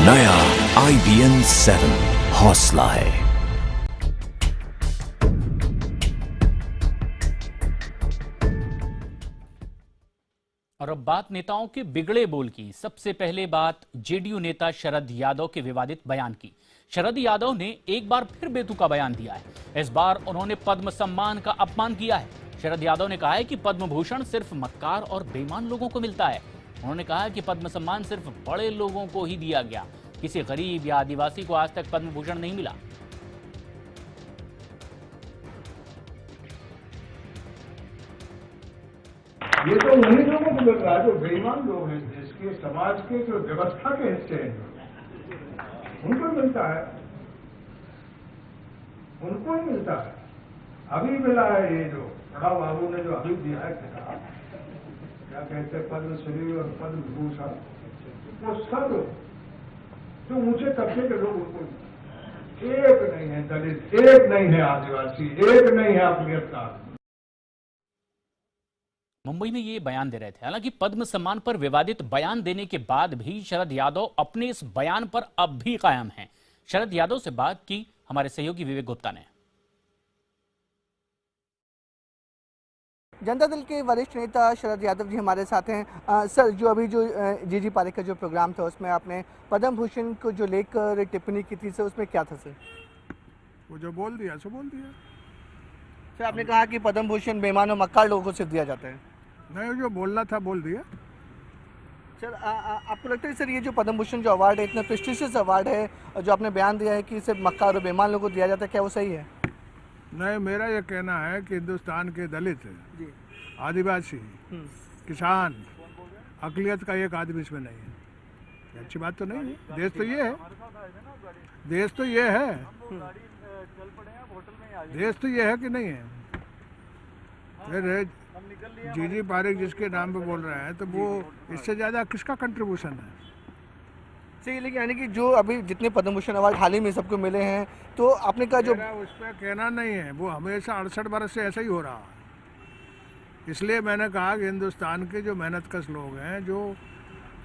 नया IBN 7 हौसला है। और अब बात नेताओं के बिगड़े बोल की। सबसे पहले बात जेडीयू नेता शरद यादव के विवादित बयान की। शरद यादव ने एक बार फिर बेतुका बयान दिया है। इस बार उन्होंने पद्म सम्मान का अपमान किया है। शरद यादव ने कहा है कि पद्म भूषण सिर्फ मक्कार और बेईमान लोगों को मिलता है। उन्होंने कहा है कि पद्म सम्मान सिर्फ बड़े लोगों को ही दिया गया, किसी गरीब या आदिवासी को आज तक पद्म भूषण नहीं मिला। ये तो उन्हीं लोगों को मिल रहा है जो बेईमान लोग हैं, जिसके समाज के जो व्यवस्था के हिस्से हैं, उनको मिलता है, उनको ही मिलता है। अभी मिला है ये जो बड़ा बाबू ने जो अभी दिया है किताब, क्या कहते हैं, पद्मश्री और पद्म भूषण, वो सब जो ऊंचे तबके के लोग, उनको एक नहीं है दलित, एक नहीं है आदिवासी, एक नहीं है अकलियतदार। मुंबई में ये बयान दे रहे थे। हालांकि पद्म सम्मान पर विवादित बयान देने के बाद भी शरद यादव अपने इस बयान पर अब भी कायम हैं। शरद यादव से बात की हमारे सहयोगी विवेक गुप्ता ने। जनता दल के वरिष्ठ नेता शरद यादव जी हमारे साथ हैं। सर, जो अभी जो जी पारेख का जो प्रोग्राम था उसमें आपने पद्म भूषण को जो लेकर टिप्पणी की थी, सर उसमें क्या था? सर वो जो बोल दिया सो बोल दिया। सर, आपने कहा कि पद्म भूषण बेईमान और मक्कार लोगों को सिर्फ दिया जाता है। नहीं, जो बोलना था बोल दिया। सर, आपको लगता है सर ये जो पद्म भूषण जो अवार्ड है, इतना प्रेस्टिजियस अवार्ड है, और जो आपने बयान दिया है कि सिर्फ मक्कार और बेईमान लोगों को दिया जाता है, क्या वो सही है? नहीं, मेरा ये कहना है कि हिंदुस्तान के दलित, जी, आदिवासी, किसान, अकलियत का एक आदमी इसमें नहीं है। अच्छी बात तो नहीं है। देश तो ये है, देश तो ये है, देश तो ये है कि नहीं है। फिर जी पारेख जिसके नाम पे बोल रहे हैं, तो वो इससे ज्यादा किसका कंट्रीब्यूशन है? सही, लेकिन यानी कि जो अभी जितने पद्म भूषण अवार्ड हाल ही में सबको मिले हैं, तो आपने कहा जो उस पर कहना नहीं है, वो हमेशा 68 बरस से ऐसा ही हो रहा है। इसलिए मैंने कहा कि हिंदुस्तान के जो मेहनतकश लोग हैं, जो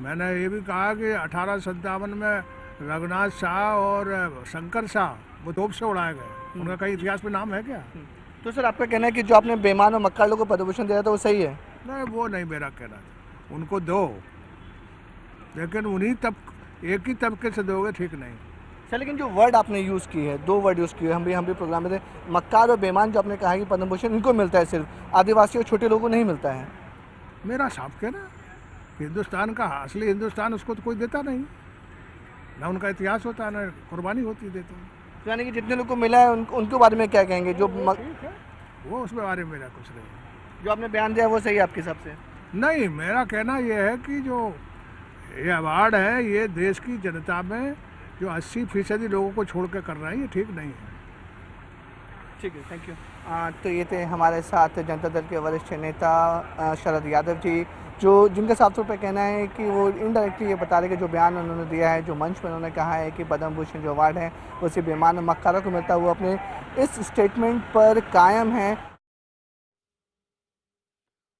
मैंने ये भी कहा कि 1857 में रघुनाथ शाह और शंकर शाह वो तोप से उड़ाए गए, उनका कहीं इतिहास में नाम है क्या? तो सर आपका कहना है कि जो आपने बेईमान और मक्कार लोगों को पद्म भूषण दिया था वो सही है? नहीं, वो नहीं मेरा कहना था। उनको दो, लेकिन उन्हीं एक ही तबके से दोगे ठीक नहीं। सर, लेकिन जो वर्ड आपने यूज़ की है, दो वर्ड यूज़ किए, हम भी प्रोग्राम में थे, मक्कार और बेईमान, जो आपने कहा कि पद्म भूषण इनको मिलता है, सिर्फ आदिवासी और छोटे लोगों को नहीं मिलता है। मेरा साफ कहना, हिंदुस्तान का असली हिंदुस्तान उसको तो कोई देता नहीं, ना उनका इतिहास होता है, ना कुर्बानी होती देते हैं। तो यानी कि जितने लोग को मिला है उनके बारे में क्या कहेंगे? जो वो उसके बारे में मेरा कुछ नहीं। जो आपने बयान दिया वो सही है आपके हिसाब से? नहीं, मेरा कहना यह है कि जो ये अवार्ड है, ये देश की जनता में जो 80% लोगों को छोड़ के कर रहा है, ये ठीक नहीं है। ठीक है, थैंक यू। तो ये थे हमारे साथ जनता दल के वरिष्ठ नेता शरद यादव जी, जिनका साफ तौर पर कहना है कि वो इनडायरेक्टली ये बता रहे कि जो बयान उन्होंने दिया है, जो मंच पर उन्होंने कहा है कि पद्म भूषण जो अवार्ड है वो सिर्फ बेईमान और मक्कारों को मिलता है, वो अपने इस स्टेटमेंट पर कायम है।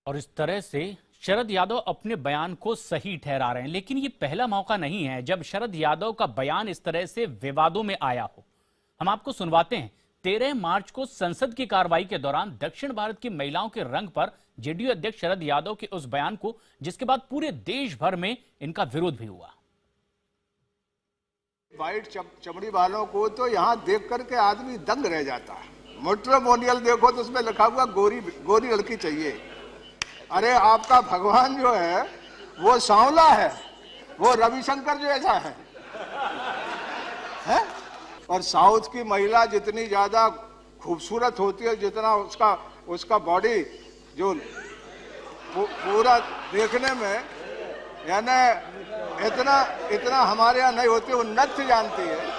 और इस तरह से शरद यादव अपने बयान को सही ठहरा रहे हैं। लेकिन ये पहला मौका नहीं है जब शरद यादव का बयान इस तरह से विवादों में आया हो। हम आपको सुनवाते हैं। 13 मार्च को संसद की कार्रवाई के दौरान दक्षिण भारत की महिलाओं के रंग पर जेडीयू अध्यक्ष शरद यादव के उस बयान को, जिसके बाद पूरे देश भर में इनका विरोध भी हुआ। वाइट चमड़ी वालों को तो यहाँ देख करके आदमी दंग रह जाता है। मैट्रिमोनियल देखो तो उसमें लिखा हुआ गोरी लड़की चाहिए। अरे आपका भगवान जो है वो सांवला है, वो रविशंकर जैसा है? और साउथ की महिला जितनी ज्यादा खूबसूरत होती है, जितना उसका बॉडी जो पूरा देखने में, यानी इतना हमारे यहाँ नहीं होती, वो नृत्य जानती है।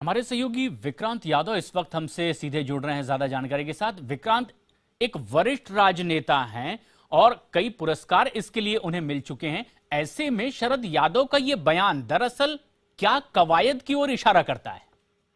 हमारे सहयोगी विक्रांत यादव इस वक्त हमसे सीधे जुड़ रहे हैं ज्यादा जानकारी के साथ। विक्रांत, एक वरिष्ठ राजनेता हैं और कई पुरस्कार इसके लिए उन्हें मिल चुके हैं। ऐसे में शरद यादव का यह बयान दरअसल क्या कवायद की ओर इशारा करता है?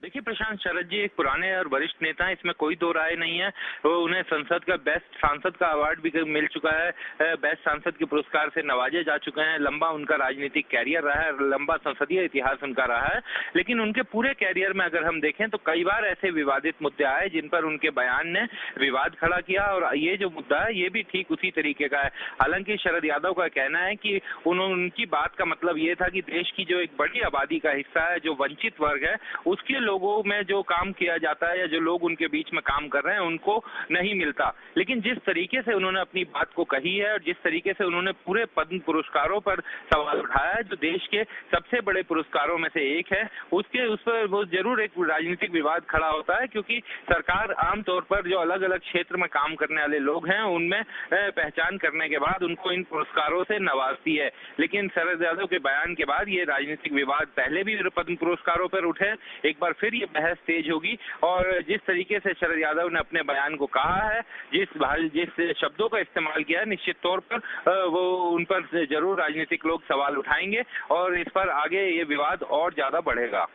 देखिए प्रशांत, शरद जी एक पुराने और वरिष्ठ नेता हैं, इसमें कोई दो राय नहीं है। वो उन्हें संसद का बेस्ट सांसद का अवार्ड भी मिल चुका है, बेस्ट सांसद के पुरस्कार से नवाजे जा चुके हैं। लंबा उनका राजनीतिक कैरियर रहा है, लंबा संसदीय इतिहास उनका रहा है। लेकिन उनके पूरे कैरियर में अगर हम देखें तो कई बार ऐसे विवादित मुद्दे आए जिन पर उनके बयान ने विवाद खड़ा किया, और ये जो मुद्दा है ये भी ठीक उसी तरीके का है। हालांकि शरद यादव का कहना है कि उनकी बात का मतलब ये था कि देश की जो एक बड़ी आबादी का हिस्सा है, जो वंचित वर्ग है, उसके लोगों में जो काम किया जाता है या जो लोग उनके बीच में काम कर रहे हैं उनको नहीं मिलता। लेकिन जिस तरीके से उन्होंने अपनी बात को कही है और जिस तरीके से उन्होंने पूरे पद्म पुरस्कारों पर सवाल उठाया है, जो देश के सबसे बड़े पुरस्कारों में से एक है, उस पर वो जरूर एक राजनीतिक विवाद खड़ा होता है, क्योंकि सरकार आमतौर पर जो अलग अलग क्षेत्र में काम करने वाले लोग हैं उनमें पहचान करने के बाद उनको इन पुरस्कारों से नवाजती है। लेकिन शरद यादव के बयान के बाद ये राजनीतिक विवाद पहले भी पद्म पुरस्कारों पर उठे, एक बार फिर ये बहस तेज होगी। और जिस तरीके से शरद यादव ने अपने बयान को कहा है, जिस शब्दों का इस्तेमाल किया है, निश्चित तौर पर वो उन पर जरूर राजनीतिक लोग सवाल उठाएंगे और इस पर आगे ये विवाद और ज्यादा बढ़ेगा।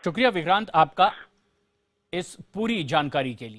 शुक्रिया विक्रांत आपका इस पूरी जानकारी के लिए।